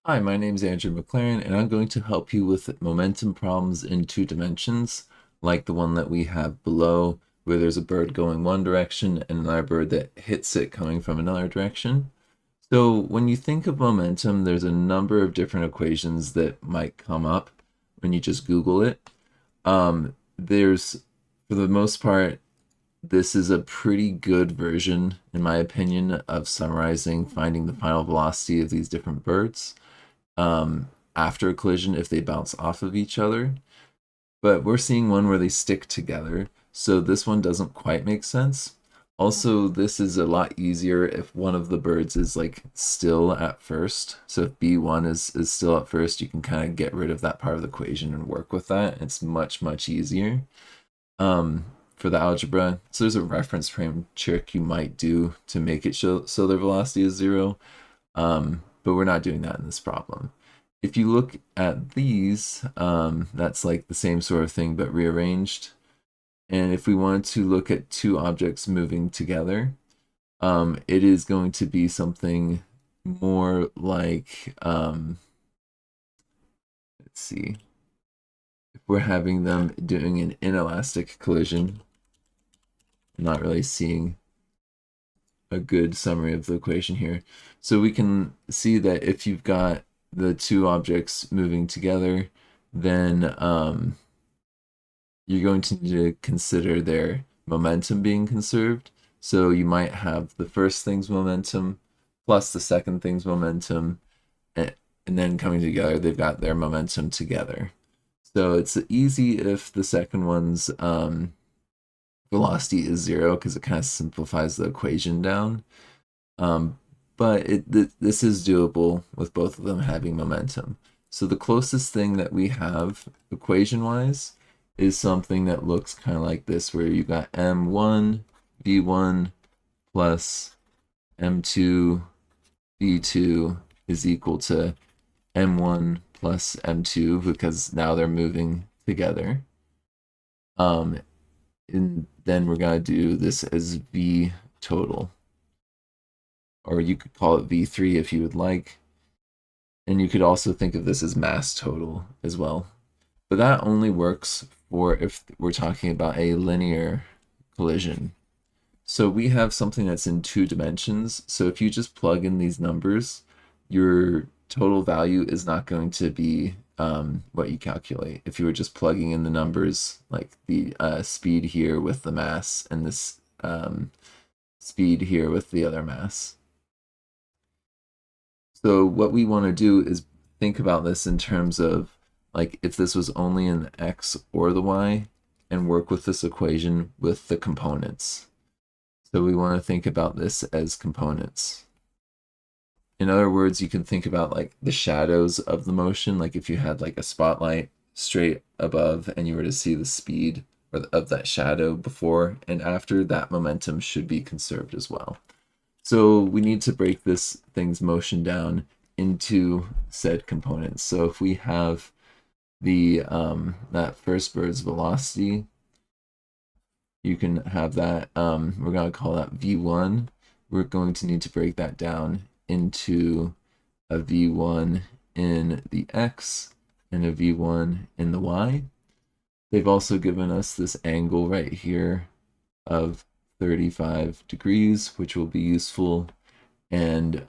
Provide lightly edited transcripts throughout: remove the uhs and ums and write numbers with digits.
Hi, my name is Andrew McLaren, and I'm going to help you with momentum problems in two dimensions, like the one that we have below, where there's a bird going one direction and another bird that hits it coming from another direction. So when you think of momentum, there's a number of different equations that might come up when you just Google it. For the most part, this is a pretty good version, in my opinion, of summarizing finding the final velocity of these different birds after a collision if they bounce off of each other. But we're seeing one where they stick together, so this one doesn't quite make sense. Also, this is a lot easier if one of the birds is like still at first. So if B1 is still at first, you can kind of get rid of that part of the equation and work with that. It's much easier. For the algebra, so there's a reference frame trick you might do to make it show so their velocity is zero. But we're not doing that in this problem. If you look at these, that's like the same sort of thing but rearranged. And if we wanted to look at two objects moving together, it is going to be something more like, let's see, if we're having them doing an inelastic collision, I'm not really seeing a good summary of the equation here. So we can see that if you've got the two objects moving together, then you're going to need to consider their momentum being conserved. So you might have the first thing's momentum plus the second thing's momentum, and then coming together, they've got their momentum together. So it's easy if the second one's velocity is zero because it kind of simplifies the equation down. Um, but this is doable with both of them having momentum. So the closest thing that we have equation-wise is something that looks kind of like this, where you got m1 v1 plus m2 v2 is equal to m1 plus m2 because now they're moving together. And then we're going to do this as v total, or you could call it v3 if you would like. And you could also think of this as mass total as well. But that only works for if we're talking about a linear collision. So we have something that's in two dimensions. So if you just plug in these numbers, your total value is not going to be what you calculate. If you were just plugging in the numbers, like the speed here with the mass and this speed here with the other mass. So what we want to do is think about this in terms of like if this was only in the x or the y and work with this equation with the components. So we want to think about this as components. In other words, you can think about like the shadows of the motion, like if you had like a spotlight straight above and you were to see the speed of that shadow before and after, that momentum should be conserved as well. So we need to break this thing's motion down into said components. So if we have the that first bird's velocity, you can have that, we're going to call that v1. We're going to need to break that down into a v1 in the x and a v1 in the y. They've also given us this angle right here of 35 degrees, which will be useful, and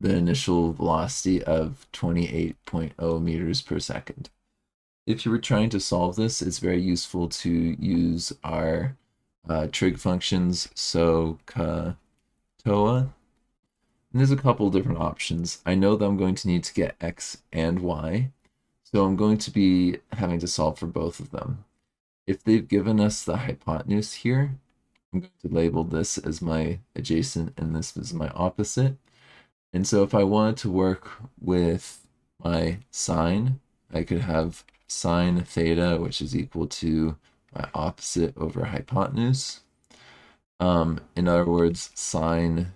the initial velocity of 28.0 meters per second. If you were trying to solve this, it's very useful to use our trig functions, so ka, toa. And there's a couple different options. I know that I'm going to need to get x and y, so I'm going to be having to solve for both of them. If they've given us the hypotenuse here, I'm going to label this as my adjacent and this is my opposite. And so if I wanted to work with my sine, I could have sine theta, which is equal to my opposite over hypotenuse. In other words, sine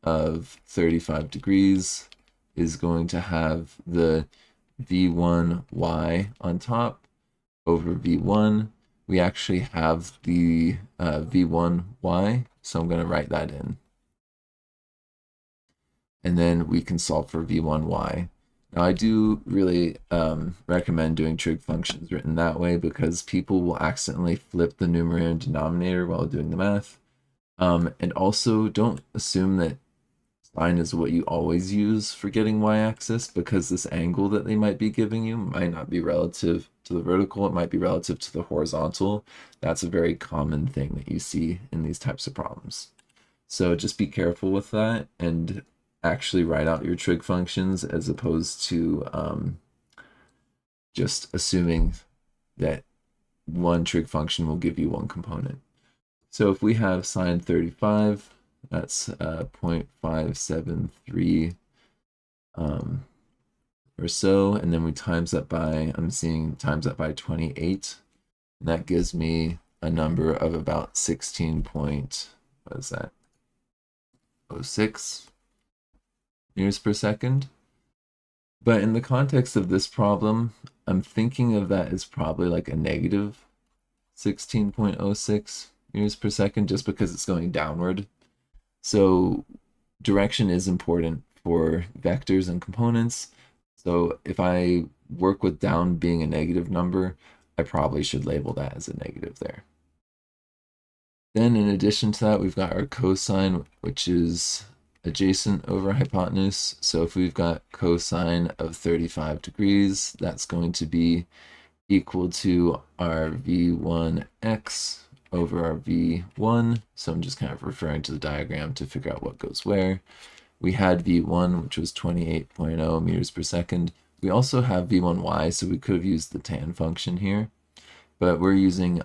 of 35 degrees is going to have the v1y on top over v1. We actually have the v1y, so I'm going to write that in. and then we can solve for v1y. Now, I do really recommend doing trig functions written that way because people will accidentally flip the numerator and denominator while doing the math. And also, don't assume that sine is what you always use for getting y-axis, because this angle that they might be giving you might not be relative to the vertical, it might be relative to the horizontal. That's a very common thing that you see in these types of problems. So just be careful with that and actually write out your trig functions as opposed to just assuming that one trig function will give you one component. So if we have sine 35, that's 0.573 or so, and then we times that by, I'm seeing times that by 28, and that gives me a number of about 16 point, what is that, 06 meters per second. But in the context of this problem, I'm thinking of that as probably like a negative 16.06 meters per second, just because it's going downward. So direction is important for vectors and components. So if I work with down being a negative number, I probably should label that as a negative there. Then in addition to that, we've got our cosine, which is adjacent over hypotenuse. So if we've got cosine of 35 degrees, that's going to be equal to our v1x over our v1. So I'm just kind of referring to the diagram to figure out what goes where. We had v1, which was 28.0 meters per second. We also have v1y, so we could have used the tan function here, but we're using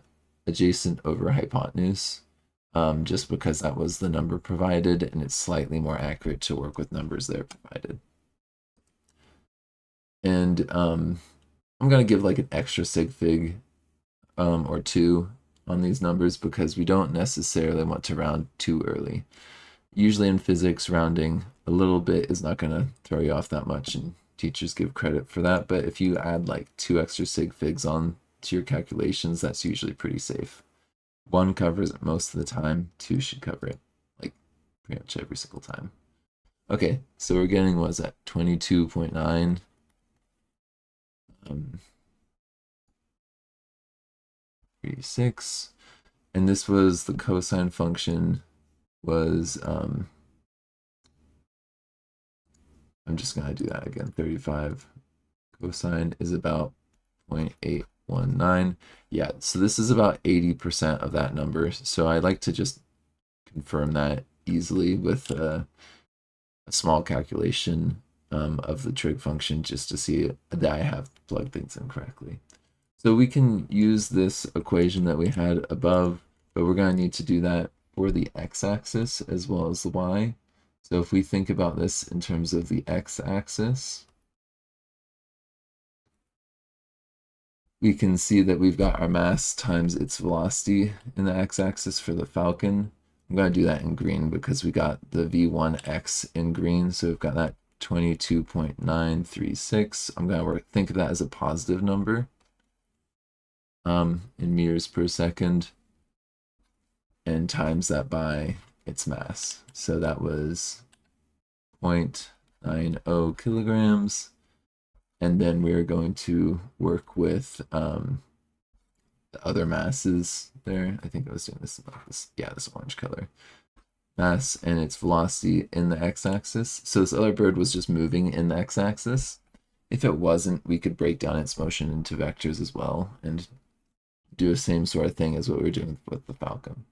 adjacent over hypotenuse just because that was the number provided, and it's slightly more accurate to work with numbers that are provided. And I'm going to give like an extra sig fig or two on these numbers because we don't necessarily want to round too early. Usually in physics, rounding a little bit is not going to throw you off that much, and teachers give credit for that. But if you add like 2 extra sig figs on to your calculations, that's usually pretty safe. 1 covers it most of the time, 2 should cover it like pretty much every single time. Okay, so we're getting, what is that, 22.9. 36, and this was the cosine function was I'm just going to do that again. 35 cosine is about 0.819. Yeah, so this is about 80% of that number. So I like to just confirm that easily with a small calculation of the trig function just to see that I have plugged things in correctly. So we can use this equation that we had above, but we're going to need to do that for the x-axis as well as the y. So if we think about this in terms of the x-axis, we can see that we've got our mass times its velocity in the x-axis for the Falcon. I'm going to do that in green because we got the v1x in green, so we've got that 22.936. I'm going to think of that as a positive number in meters per second, and times that by its mass. So that was 0.90 kilograms. And then we're going to work with the other masses there. I think I was doing this, this orange color. Mass and its velocity in the x-axis. So this other bird was just moving in the x-axis. If it wasn't, we could break down its motion into vectors as well and do the same sort of thing as what we were doing with the Falcon.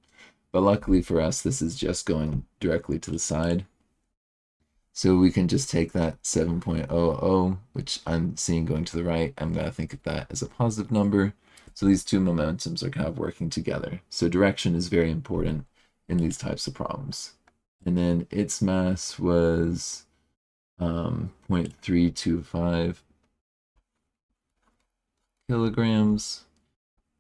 But luckily for us, this is just going directly to the side. So we can just take that 7.00, which I'm seeing going to the right. I'm going to think of that as a positive number. So these two momentums are kind of working together. So direction is very important in these types of problems. And then its mass was 0.325 kilograms.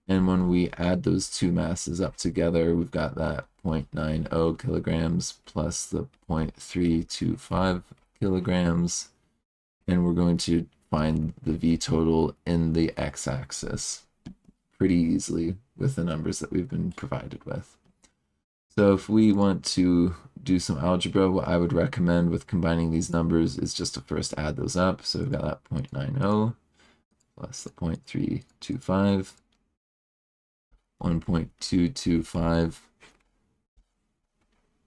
And when we add those two masses up together, we've got that 0.90 kilograms plus the 0.325 kilograms. And we're going to find the V total in the x-axis pretty easily with the numbers that we've been provided with. So if we want to do some algebra, what I would recommend with combining these numbers is just to first add those up. So we've got that 0.90 plus the 0.325, 1.225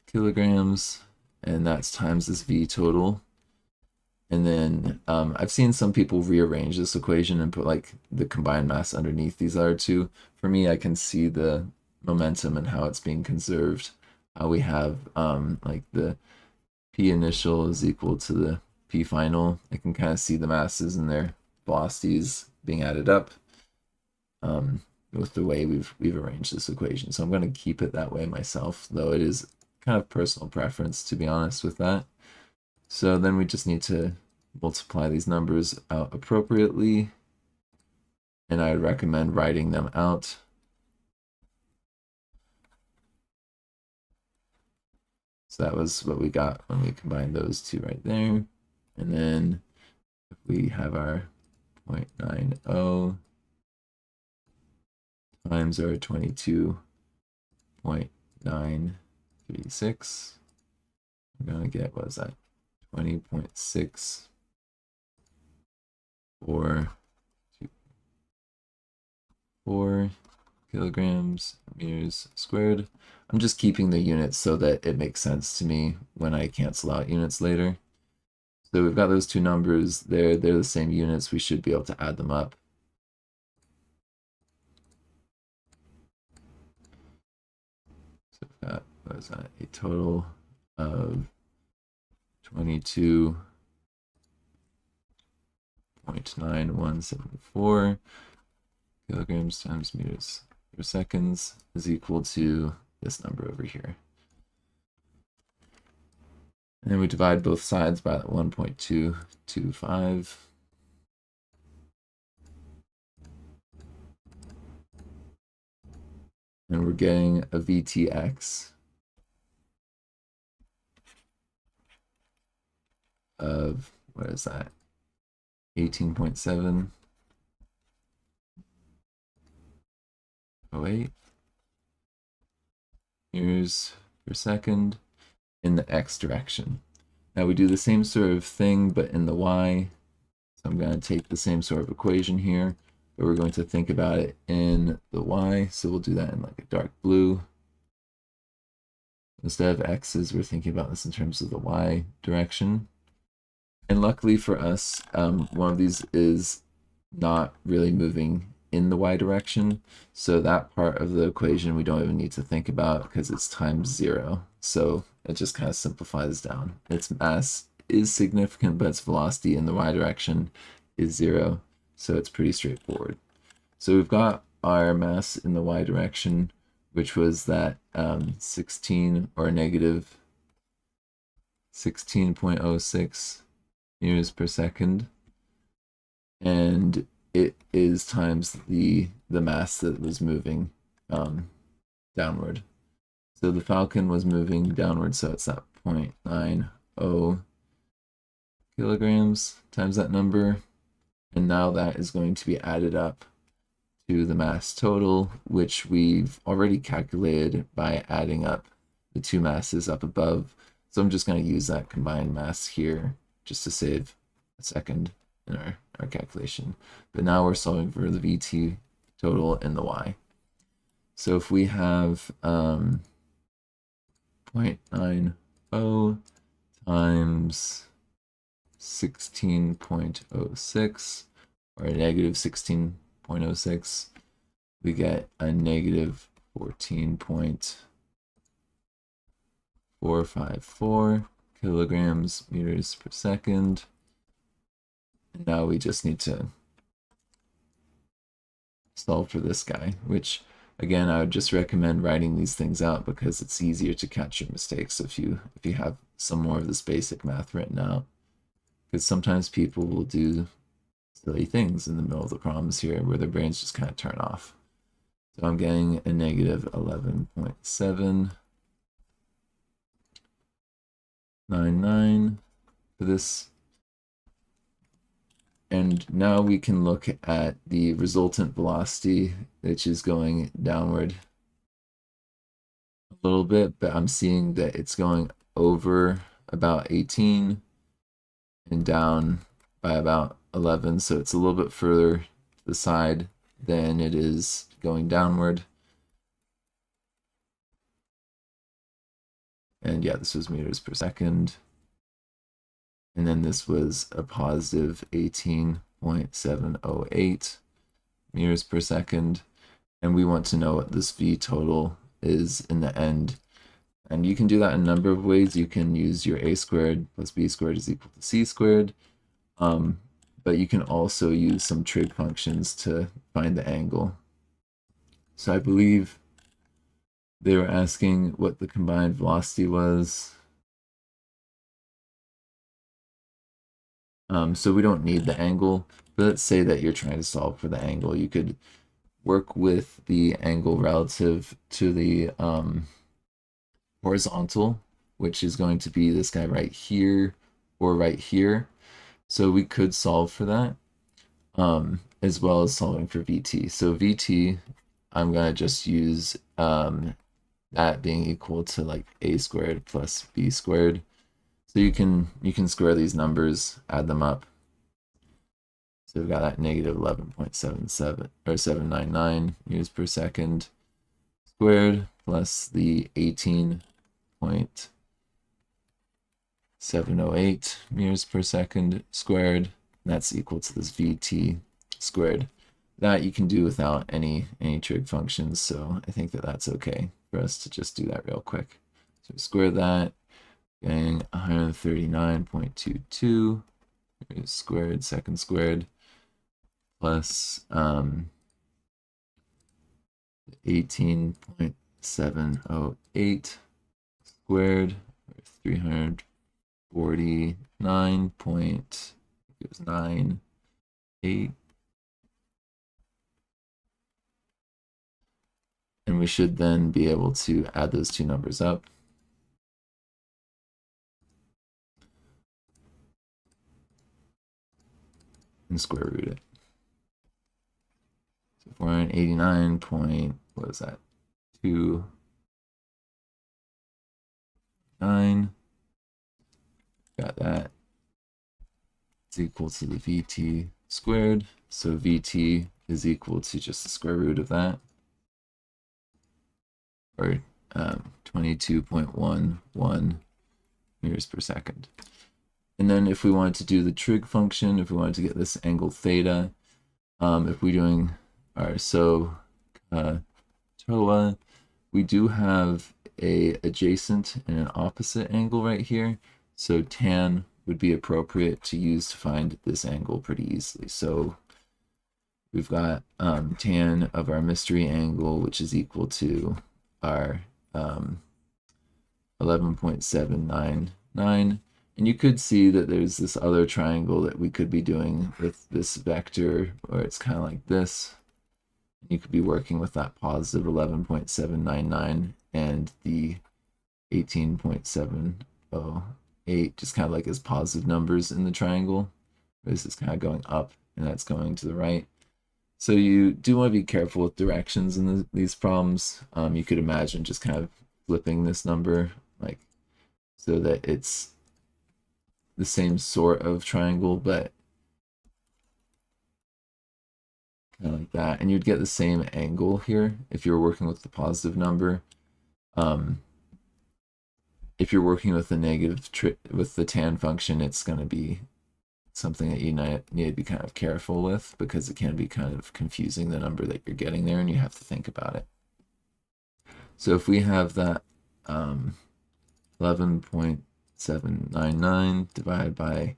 kilograms, and that's times this V total. And then I've seen some people rearrange this equation and put like the combined mass underneath these other two. For me, I can see the momentum and how it's being conserved. We have like the P initial is equal to the P final. I can kind of see the masses and their velocities being added up with the way we've arranged this equation. So I'm going to keep it that way myself, though it is kind of personal preference, to be honest with that. So then we just need to multiply these numbers out appropriately, and I would recommend writing them out. So that was what we got when we combined those two right there. And then if we have our 0.90 times our 22.936, we're going to get, what is that, 20.6 or 4 kilograms meters squared. I'm just keeping the units so that it makes sense to me when I cancel out units later. So we've got those two numbers there. They're the same units. We should be able to add them up. So we've got, what is that, a total of 22.9174 kilograms times meters per seconds is equal to this number over here. And then we divide both sides by 1.225. And we're getting a VTX of, what is that, 18.708 meters per second in the x direction. Now we do the same sort of thing, but in the y. So I'm going to take the same sort of equation here, but we're going to think about it in the y. So we'll do that in like a dark blue. Instead of x's, we're thinking about this in terms of the y direction. And luckily for us, one of these is not really moving in the y direction. So that part of the equation we don't even need to think about because it's times 0. So it just kind of simplifies down. Its mass is significant, but its velocity in the y direction is 0. So it's pretty straightforward. So we've got our mass in the y direction, which was that 16 or negative 16.06 meters per second. And it is times the mass that was moving downward. So the Falcon was moving downward, so it's that 0.90 kilograms times that number. And now that is going to be added up to the mass total, which we've already calculated by adding up the two masses up above. So I'm just going to use that combined mass here just to save a second in our calculation. But now we're solving for the VT total and the y. So if we have 0.90 times 16.06 or a negative 16.06, we get a negative 14.454 kilograms meters per second. And now we just need to solve for this guy, which again, I would just recommend writing these things out because it's easier to catch your mistakes if you have some more of this basic math written out. Because sometimes people will do silly things in the middle of the problems here where their brains just kind of turn off. So I'm getting a negative 11.799 for this. And now we can look at the resultant velocity, which is going downward little bit, but I'm seeing that it's going over about 18 and down by about 11, so it's a little bit further to the side than it is going downward. And yeah, this was meters per second. And then this was a positive 18.708 meters per second. And we want to know what this V total is in the end. And you can do that in a number of ways. You can use your a squared plus b squared is equal to c squared. But you can also use some trig functions to find the angle. So I believe they were asking what the combined velocity was. So we don't need the angle, but let's say that you're trying to solve for the angle. You could work with the angle relative to the horizontal, which is going to be this guy right here or right here. So we could solve for that, as well as solving for VT. So VT, I'm going to just use that being equal to like a squared plus b squared. So you can square these numbers, add them up. So we've got that negative 11.77 or 799 meters per second squared plus the 18.708 meters per second squared. That's equal to this VT squared. That you can do without any trig functions, so I think that that's okay for us to just do that real quick. So square that, getting 139.22 squared, second squared, plus 18.708 squared, or 349.98. And we should then be able to add those two numbers up. And square root it. So 489 point, what is that? 2.9. Got that. It's equal to the VT squared. So VT is equal to just the square root of that, or 22.11 meters per second. And then if we wanted to do the trig function, if we wanted to get this angle theta, if we're doing our TOA, we do have a adjacent and an opposite angle right here. So tan would be appropriate to use to find this angle pretty easily. So we've got tan of our mystery angle, which is equal to our 11.799. And you could see that there's this other triangle that we could be doing with this vector, or it's kind of like this. You could be working with that positive 11.799 and the 18.708, just kind of like as positive numbers in the triangle. This is kind of going up and that's going to the right. So you do want to be careful with directions in these problems. You could imagine just kind of flipping this number like so that it's the same sort of triangle, but kind of like that. And you'd get the same angle here if you're working with the positive number. If you're working with the negative with the tan function, it's going to be something that you need to be kind of careful with, because it can be kind of confusing, the number that you're getting there, and you have to think about it. So if we have that 11.799 divided by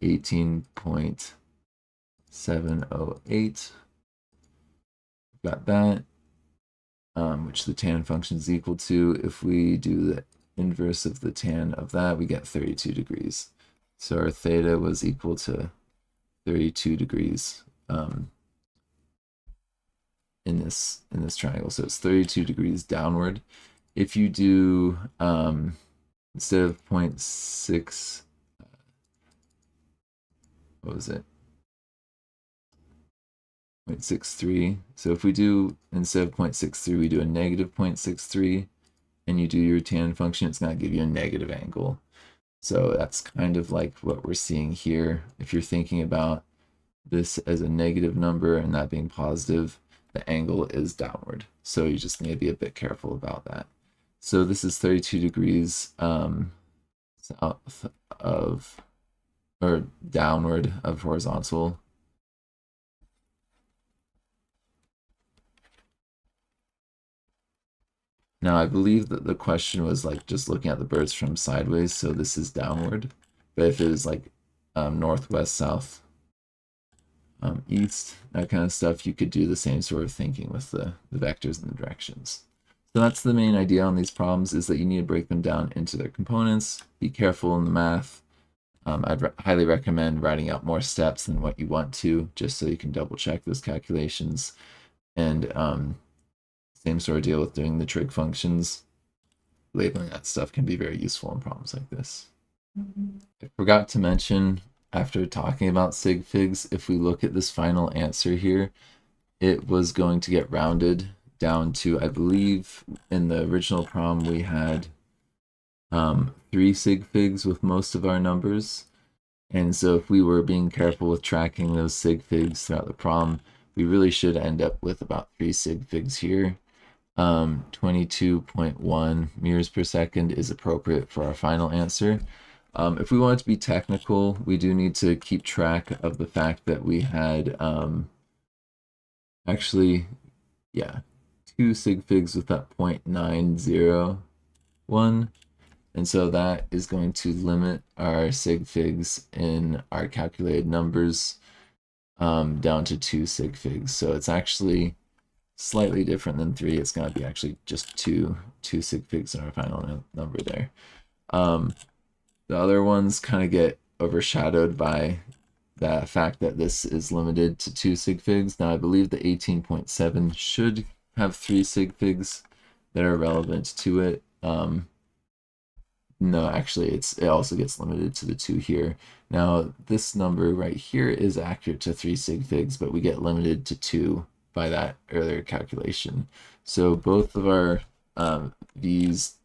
18.708, got that, which the tan function is equal to. If we do the inverse of the tan of that, we get 32 degrees. So our theta was equal to 32 degrees in this triangle. So it's 32 degrees downward. If you do instead of 0.6, what was it? 0.63. So if we do, instead of 0.63, we do a negative 0.63, and you do your tan function, it's going to give you a negative angle. So that's kind of like what we're seeing here. If you're thinking about this as a negative number and that being positive, the angle is downward. So you just need to be a bit careful about that. So this is 32 degrees south of, or downward of horizontal. Now I believe that the question was like just looking at the birds from sideways, so this is downward. But if it was like northwest, south, east, that kind of stuff, you could do the same sort of thinking with the vectors and the directions. So that's the main idea on these problems, is that you need to break them down into their components. Be careful in the math. I'd highly recommend writing out more steps than what you want to, just so you can double check those calculations. And same sort of deal with doing the trig functions. Labeling that stuff can be very useful in problems like this. I forgot to mention, after talking about sig figs, if we look at this final answer here, it was going to get rounded down to, I believe in the original problem we had 3 sig figs with most of our numbers. And so if we were being careful with tracking those sig figs throughout the problem, we really should end up with about 3 sig figs here. 22.1 meters per second is appropriate for our final answer. If we want to be technical, we do need to keep track of the fact that we had actually, yeah, 2 sig figs with that 0.901. And so that is going to limit our sig figs in our calculated numbers down to 2 sig figs. So it's actually slightly different than 3. It's going to be actually just two sig figs in our final number there. The other ones kind of get overshadowed by the fact that this is limited to 2 sig figs. Now I believe the 18.7 should have 3 sig figs that are relevant to it. No, actually, it also gets limited to the 2 here. Now, this number right here is accurate to 3 sig figs, but we get limited to 2 by that earlier calculation. So both of our V's,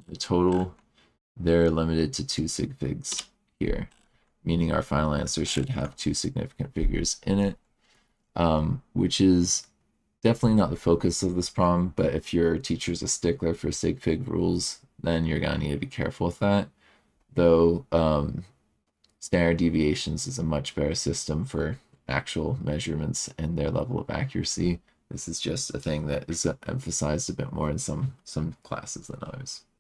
the total, they're limited to 2 sig figs here, meaning our final answer should have 2 significant figures in it, which is definitely not the focus of this problem, but if your teacher's a stickler for sig fig rules, then you're going to need to be careful with that. Though standard deviations is a much better system for actual measurements and their level of accuracy. This is just a thing that is emphasized a bit more in some classes than others.